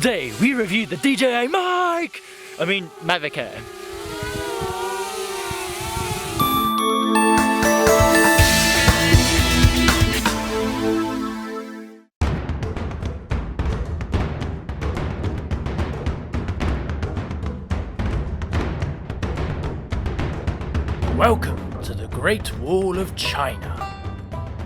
Today we review the DJI Mavic Air. Welcome to the Great Wall of China.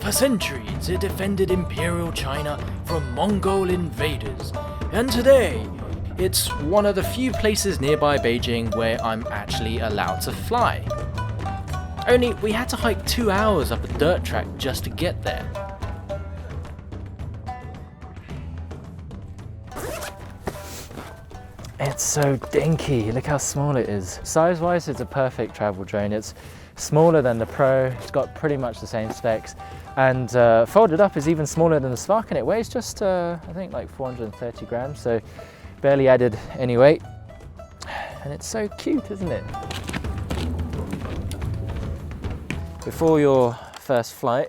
For centuries it defended Imperial China from Mongol invaders, and today it's one of the few places nearby Beijing where I'm actually allowed to fly. Only we had to hike 2 hours up a dirt track just to get there. It's so dinky, look how small it is. Size-wise, it's a perfect travel drone. It's smaller than the Pro, it's got pretty much the same specs, and folded up is even smaller than the Spark, and it weighs just, I think, like 430 grams, so barely added any weight. And it's so cute, isn't it? Before your first flight,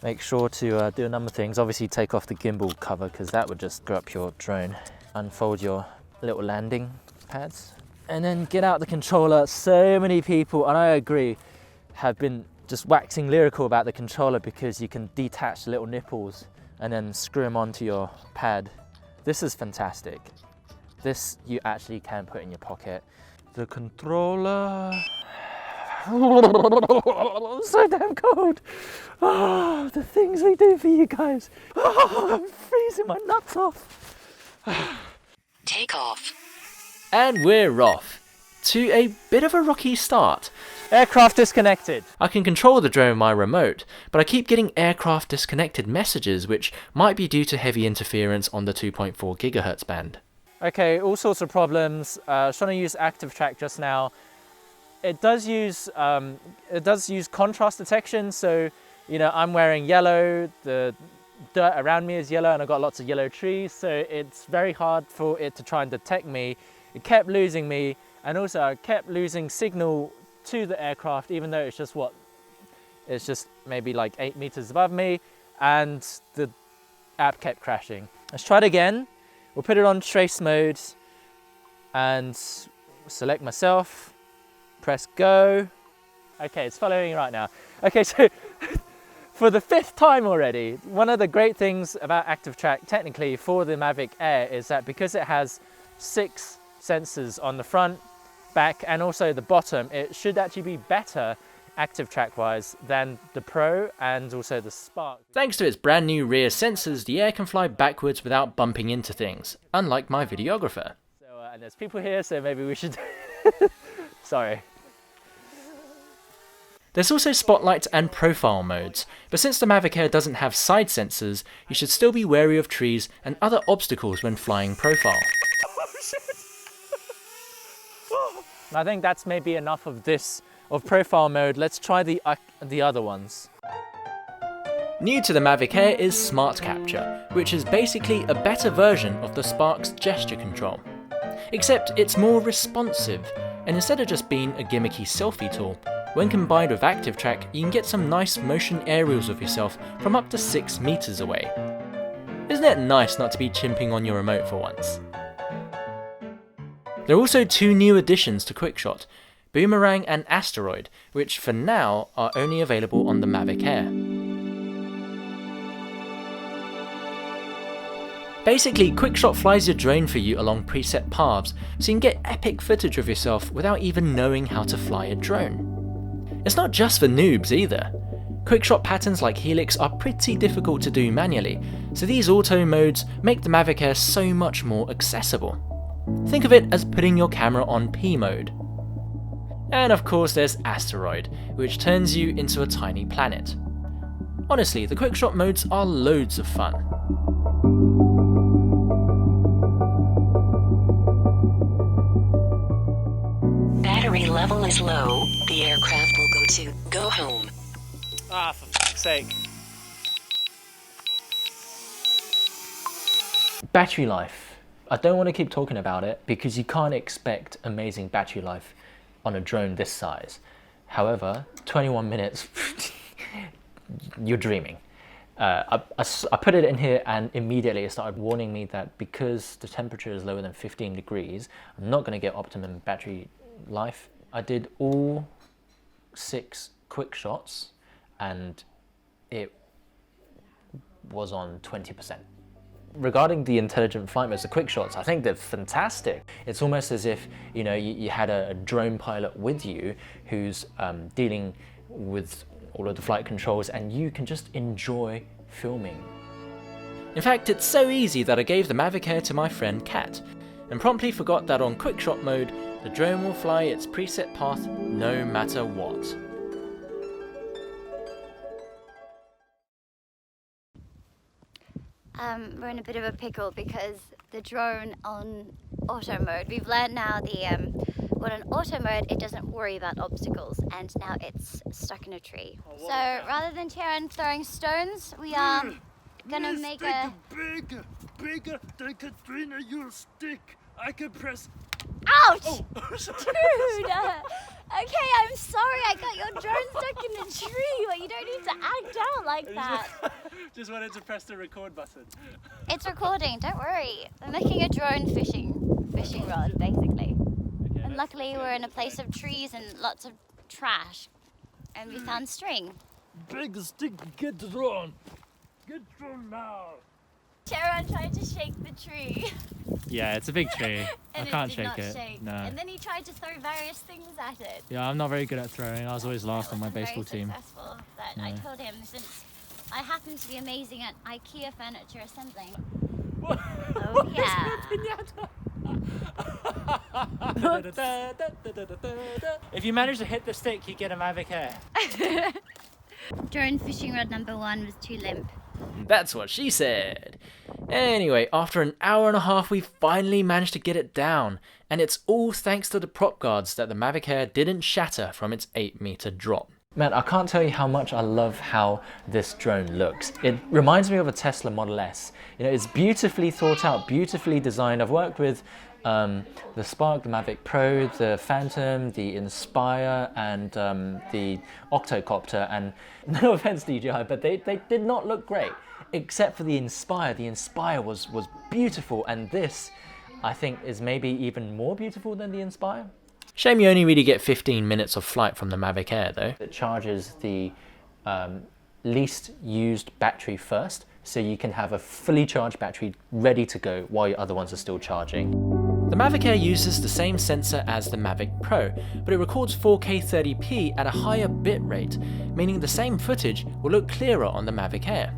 make sure to do a number of things. Obviously take off the gimbal cover, because that would just screw up your drone. Unfold your little landing pads and then get out the controller. So many people, and I agree, have been just waxing lyrical about the controller because you can detach the little nipples and then screw them onto your pad. This is fantastic. This you actually can put in your pocket. The controller, so damn cold. Oh, the things we do for you guys. Oh, I'm freezing my nuts off. Take off. And we're off to a bit of a rocky start. Aircraft disconnected. I can control the drone with my remote, but I keep getting aircraft disconnected messages, which might be due to heavy interference on the 2.4 gigahertz band. Okay, all sorts of problems. I was trying to use ActiveTrack just now. It does use contrast detection, so you know I'm wearing yellow. The dirt around me is yellow, and I've got lots of yellow trees, so it's very hard for it to try and detect me. It kept losing me, and also I kept losing signal to the aircraft, even though it's just maybe like 8 meters above me, and the app kept crashing. Let's try it again. We'll put it on trace mode and select myself, press go. Okay, it's following right now. Okay, so for the 5th time already, one of the great things about ActiveTrack technically for the Mavic Air is that because it has 6 sensors on the front, back, and also the bottom, it should actually be better ActiveTrack wise than the Pro and also the Spark. Thanks to its brand new rear sensors, the Air can fly backwards without bumping into things, unlike my videographer. So, and there's people here, so maybe we should... Sorry. There's also spotlight and profile modes, but since the Mavic Air doesn't have side sensors, you should still be wary of trees and other obstacles when flying profile. I think that's maybe enough of profile mode. Let's try the other ones. New to the Mavic Air is Smart Capture, which is basically a better version of the Spark's gesture control. Except it's more responsive, and instead of just being a gimmicky selfie tool, when combined with ActiveTrack, you can get some nice motion aerials of yourself from up to 6 meters away. Isn't it nice not to be chimping on your remote for once? There are also 2 new additions to QuickShot, Boomerang and Asteroid, which for now are only available on the Mavic Air. Basically, QuickShot flies your drone for you along preset paths, so you can get epic footage of yourself without even knowing how to fly a drone. It's not just for noobs either. QuickShot patterns like Helix are pretty difficult to do manually, so these auto modes make the Mavic Air so much more accessible. Think of it as putting your camera on P mode. And of course there's Asteroid, which turns you into a tiny planet. Honestly, the QuickShot modes are loads of fun. Battery level is low. The aircraft will go home. Ah, for fuck's sake. Battery life. I don't want to keep talking about it because you can't expect amazing battery life on a drone this size. However, 21 minutes, you're dreaming. I put it in here and immediately it started warning me that because the temperature is lower than 15 degrees, I'm not going to get optimum battery life. I did all 6 quick shots and it was on 20%. Regarding the intelligent flight modes, the quick shots, I think they're fantastic. It's almost as if, you know, you had a drone pilot with you who's dealing with all of the flight controls and you can just enjoy filming. In fact, it's so easy that I gave the Mavic Air to my friend Kat and promptly forgot that on quick shot mode, the drone will fly its preset path no matter what. We're in a bit of a pickle because the drone on auto mode, we've learned now when on auto mode it doesn't worry about obstacles, and now it's stuck in a tree. So rather than Sharon throwing stones, we are gonna make a bigger than Katrina, your stick. I can press. Ouch! Oh, Dude! Okay, I'm sorry I got your drone stuck in the tree, but you don't need to act out like that. Just wanted to press the record button. It's recording, don't worry. We're making a drone fishing rod, basically. Okay, And luckily we're in a place of trees and lots of trash. And we found string. Big stick, get drawn. Get drawn now. Sharon tried to shake the tree. Yeah, it's a big tree. I And can't it did shake not it. shake. No. And then he tried to throw various things at it. Yeah, I'm not very good at throwing. I was always last on my Wasn't baseball very team. Successful, but I told him, since I happen to be amazing at IKEA furniture assembling. Oh yeah. If you manage to hit the stick, you get a Mavic Air. Drone fishing rod number 1 was too limp. That's what she said. Anyway, after an hour and a half, we finally managed to get it down. And it's all thanks to the prop guards that the Mavic Air didn't shatter from its 8-meter drop. Man, I can't tell you how much I love how this drone looks. It reminds me of a Tesla Model S. You know, it's beautifully thought out, beautifully designed. I've worked with the Spark, the Mavic Pro, the Phantom, the Inspire, and the Octocopter. And no offense, DJI, but they did not look great, except for the Inspire. The Inspire was beautiful, and this, I think, is maybe even more beautiful than the Inspire. Shame you only really get 15 minutes of flight from the Mavic Air though. It charges the least used battery first, so you can have a fully charged battery ready to go while your other ones are still charging. The Mavic Air uses the same sensor as the Mavic Pro, but it records 4K 30p at a higher bit rate, meaning the same footage will look clearer on the Mavic Air.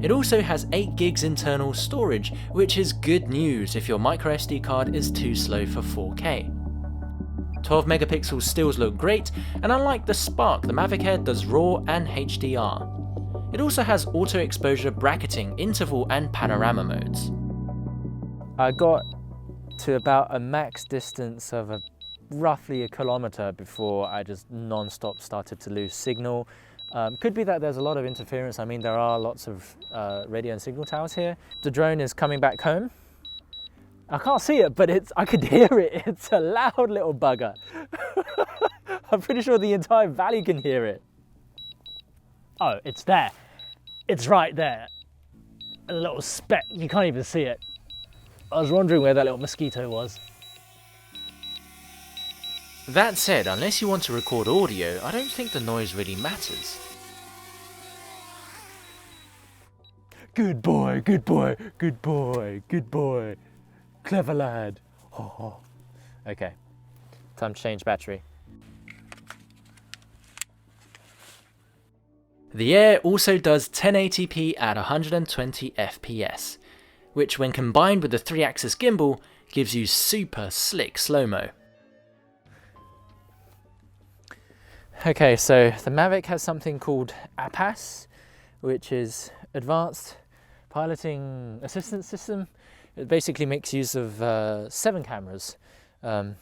It also has 8 gigs internal storage, which is good news if your microSD card is too slow for 4K. 12 megapixel stills look great, and unlike the Spark, the Mavic Air does RAW and HDR. It also has auto exposure bracketing, interval and panorama modes. I got to about a max distance of roughly a kilometer before I just non-stop started to lose signal. Could be that there's a lot of interference. I mean, there are lots of radio and signal towers here. The drone is coming back home. I can't see it, but I could hear it. It's a loud little bugger. I'm pretty sure the entire valley can hear it. Oh, it's there. It's right there. A little speck. You can't even see it. I was wondering where that little mosquito was. That said, unless you want to record audio, I don't think the noise really matters. Good boy, good boy, good boy, good boy. Clever lad. Oh. Okay, time to change battery. The Air also does 1080p at 120 FPS, which when combined with the 3-axis gimbal gives you super slick slow-mo. Okay, so the Mavic has something called APAS, which is Advanced Piloting Assistance System. It basically makes use of 7 cameras, 3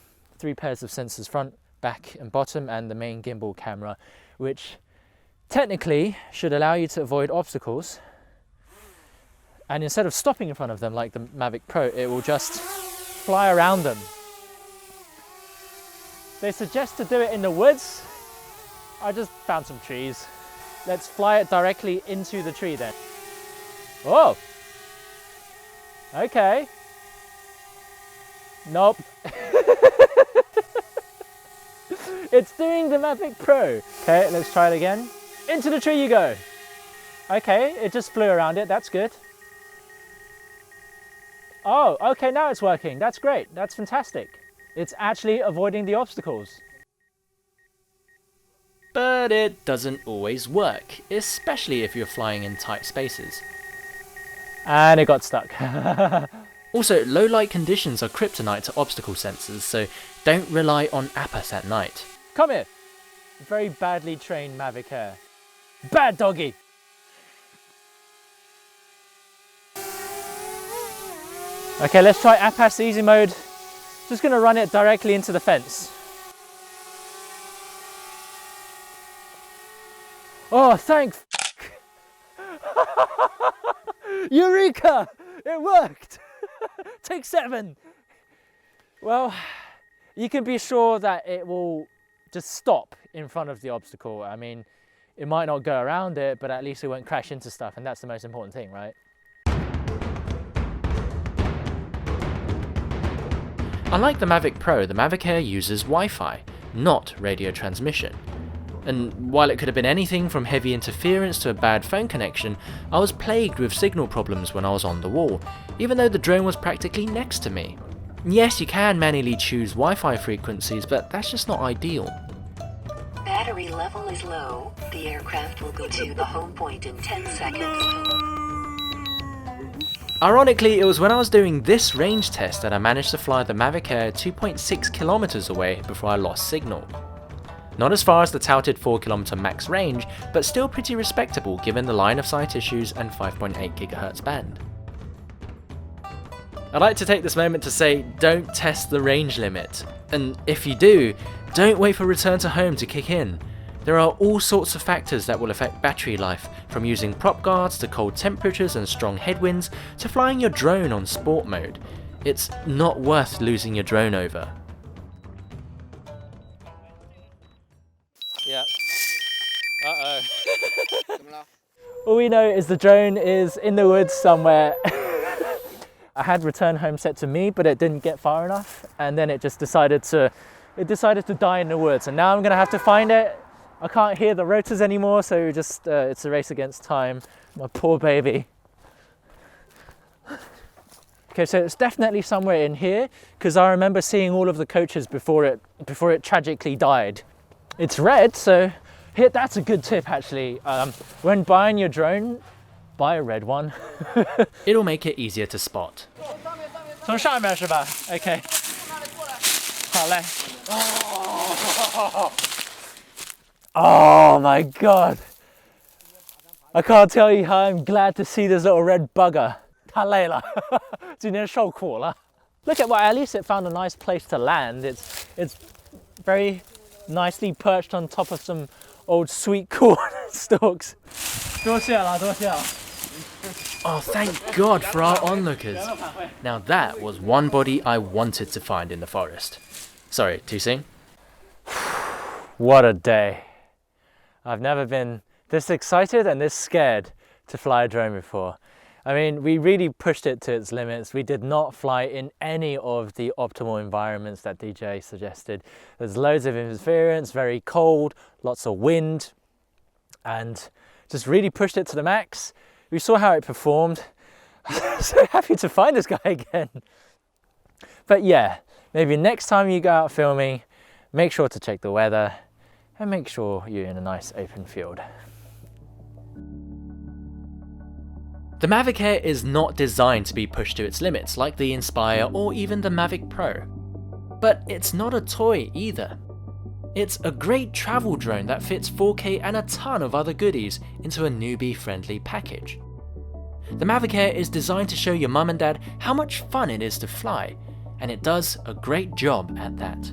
pairs of sensors, front, back and bottom, and the main gimbal camera, which technically should allow you to avoid obstacles. And instead of stopping in front of them like the Mavic Pro, it will just fly around them. They suggest to do it in the woods. I just found some trees. Let's fly it directly into the tree then. Oh! Okay. Nope. It's doing the Mavic Pro. Okay, let's try it again. Into the tree you go. Okay, it just flew around it, that's good. Oh, okay, now it's working. That's great, that's fantastic. It's actually avoiding the obstacles. But it doesn't always work, especially if you're flying in tight spaces. And it got stuck. Also, low light conditions are kryptonite to obstacle sensors, so don't rely on APAS at night. Come here. Very badly trained Mavic Air. Bad doggy. Okay, let's try APAS easy mode. Just gonna run it directly into the fence. Oh, thanks. Eureka! It worked! Take 7. Well, you can be sure that it will just stop in front of the obstacle. I mean, it might not go around it, but at least it won't crash into stuff, and that's the most important thing, right? Unlike the Mavic Pro, the Mavic Air uses Wi-Fi, not radio transmission. And while it could have been anything from heavy interference to a bad phone connection, I was plagued with signal problems when I was on the wall, even though the drone was practically next to me. Yes, you can manually choose Wi-Fi frequencies, but that's just not ideal. Battery level is low. The aircraft will go to the home point in 10 seconds. Ironically, it was when I was doing this range test that I managed to fly the Mavic Air 2.6 kilometers away before I lost signal. Not as far as the touted 4 kilometer max range, but still pretty respectable given the line of sight issues and 5.8 GHz band. I'd like to take this moment to say, don't test the range limit. And if you do, don't wait for return to home to kick in. There are all sorts of factors that will affect battery life, from using prop guards to cold temperatures and strong headwinds, to flying your drone on sport mode. It's not worth losing your drone over. Yeah. Uh-oh. All we know is the drone is in the woods somewhere. I had return home set to me, but it didn't get far enough, and then it just decided to die in the woods. And now I'm gonna have to find it. I can't hear the rotors anymore, so just it's a race against time. My poor baby. Okay, so it's definitely somewhere in here, because I remember seeing all of the coaches before it tragically died. It's red, so here, that's a good tip actually. When buying your drone, buy a red one. It'll make it easier to spot. 从上面是吧? Okay. 好嘞. Oh my god. I can't tell you how I'm glad to see this little red bugger. 太累了. 今天受苦了. Look at, well, at least it found a nice place to land. It's very nicely perched on top of some old sweet corn stalks. 多谢了, 多谢了. Oh, thank God for our onlookers. Now that was one body I wanted to find in the forest. Sorry, too soon? What a day. I've never been this excited and this scared to fly a drone before. I mean, we really pushed it to its limits. We did not fly in any of the optimal environments that DJI suggested. There's loads of interference, very cold, lots of wind, and just really pushed it to the max. We saw how it performed. So happy to find this guy again. But yeah, maybe next time you go out filming, make sure to check the weather and make sure you're in a nice open field. The Mavic Air is not designed to be pushed to its limits like the Inspire or even the Mavic Pro. But it's not a toy either. It's a great travel drone that fits 4K and a ton of other goodies into a newbie-friendly package. The Mavic Air is designed to show your mum and dad how much fun it is to fly, and it does a great job at that.